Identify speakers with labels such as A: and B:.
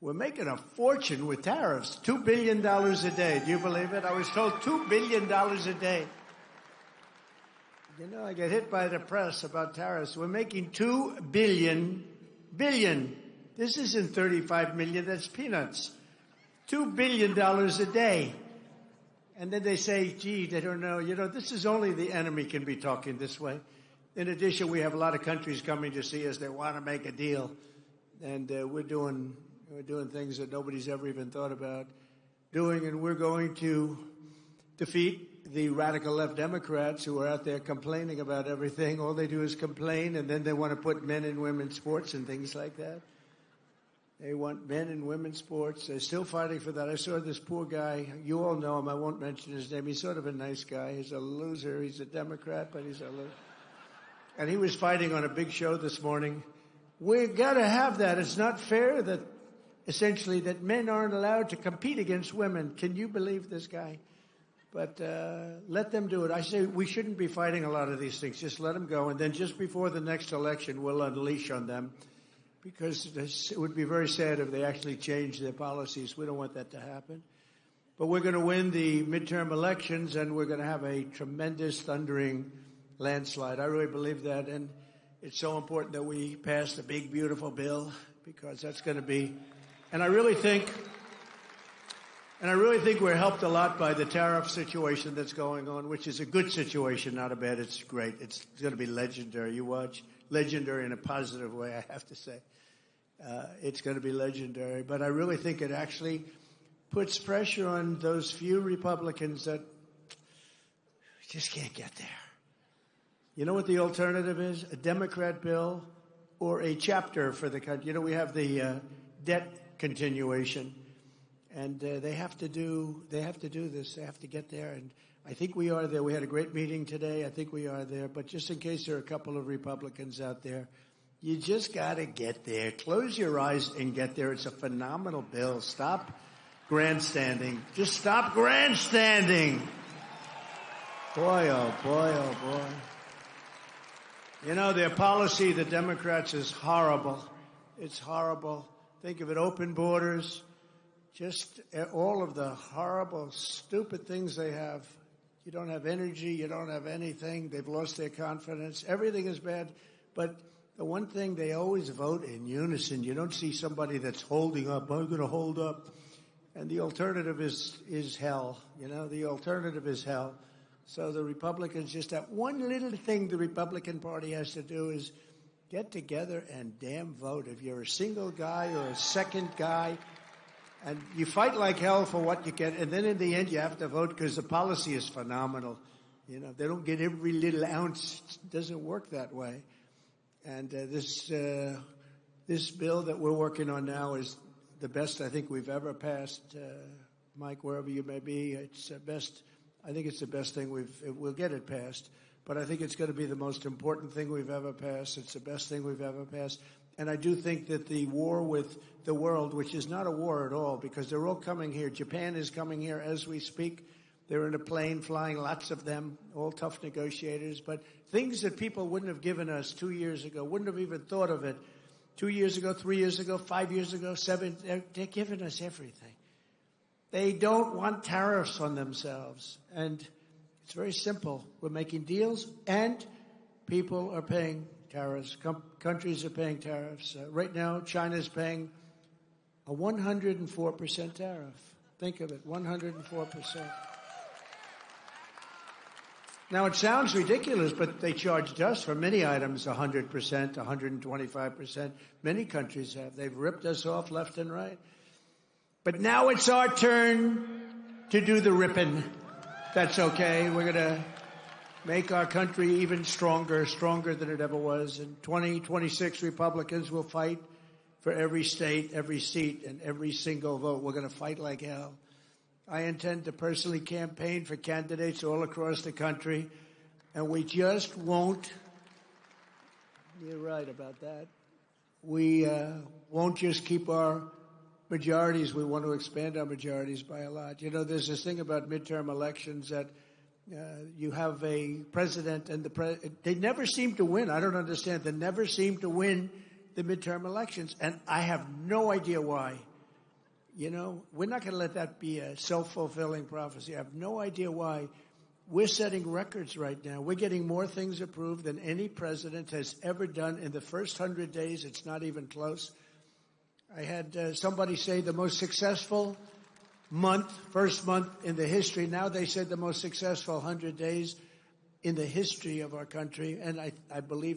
A: We're making a fortune with tariffs. $2 billion a day. Do you believe it? I was told $2 billion a day. You know, I get hit by the press about tariffs. We're making $2 billion. This isn't 35 million. That's peanuts. $2 billion a day. And then they say, gee, they don't know. You know, this is only the enemy can be talking this way. In addition, we have a lot of countries coming to see us. They want to make a deal. And we're doing things that nobody's ever even thought about doing. And we're going to defeat the radical left Democrats who are out there complaining about everything. All they do is complain, and then they want to put men and women's sports and things like that. They want men and women's sports. They're still fighting for that. I saw this poor guy. You all know him. I won't mention his name. He's sort of a nice guy. He's a loser. He's a Democrat, but he's a loser. And he was fighting on a big show this morning. We've got to have that. It's not fair that, essentially, that men aren't allowed to compete against women. Can you believe this guy? But let them do it. I say we shouldn't be fighting a lot of these things. Just let them go. And then just before the next election, we'll unleash on them. Because it would be very sad if they actually change their policies. We don't want that to happen. But we're going to win the midterm elections, and we're going to have a tremendous, thundering landslide. I really believe that, and it's so important that we pass the big, beautiful bill, because that's going to be. And I really think we're helped a lot by the tariff situation that's going on, which is a good situation, not a bad. It's great. It's going to be legendary. You watch. Legendary in a positive way, I have to say. It's going to be legendary. But I really think it actually puts pressure on those few Republicans that just can't get there. You know what the alternative is? A Democrat bill or a chapter for the country. You know, we have the debt continuation, and they have to do this. They have to get there, and I think we are there. We had a great meeting today. I think we are there. But just in case there are a couple of Republicans out there, you just got to get there. Close your eyes and get there. It's a phenomenal bill. Stop grandstanding. Just stop grandstanding. Boy, oh boy, oh boy. You know, their policy, the Democrats, is horrible. It's horrible. Think of it, open borders, just all of the horrible, stupid things they have. You don't have energy. You don't have anything. They've lost their confidence. Everything is bad. But the one thing, they always vote in unison. You don't see somebody that's holding up. I'm going to hold up. And the alternative is hell. You know, the alternative is hell. So the Republicans, just that one little thing the Republican Party has to do is get together and damn vote. If you're a single guy or a second guy, and you fight like hell for what you get, and then in the end you have to vote because the policy is phenomenal. You know, they don't get every little ounce. It doesn't work that way. And this bill that we're working on now is the best I think we've ever passed. Mike, wherever you may be, it's the best. I think it's the best thing we'll get it passed. But I think it's going to be the most important thing we've ever passed. It's the best thing we've ever passed. And I do think that the war with the world, which is not a war at all, because they're all coming here. Japan is coming here as we speak. They're in a plane flying, lots of them, all tough negotiators. But things that people wouldn't have given us 2 years ago, wouldn't have even thought of it 2 years ago, 3 years ago, 5 years ago, 7, they're giving us everything. They don't want tariffs on themselves. And it's very simple. We're making deals, and people are paying tariffs. Countries are paying tariffs. Right now, China's paying a 104% tariff. Think of it, 104%. Now, it sounds ridiculous, but they charged us for many items 100%, 125%. Many countries have. They've ripped us off left and right. But now it's our turn to do the ripping. That's okay. We're going to make our country even stronger, stronger than it ever was. And 2026 Republicans will fight for every state, every seat, and every single vote. We're going to fight like hell. I intend to personally campaign for candidates all across the country, and we just won't. You're right about that. We won't just keep our majorities. We want to expand our majorities by a lot. You know, there's this thing about midterm elections that you have a president and they never seem to win. I don't understand. They never seem to win the midterm elections, and I have no idea why. You know, we're not going to let that be a self-fulfilling prophecy. I have no idea why. We're setting records right now. We're getting more things approved than any president has ever done in the first 100 days. It's not even close. I had somebody say the most successful first month in the history. Now they said the most successful 100 days in the history of our country, and I believe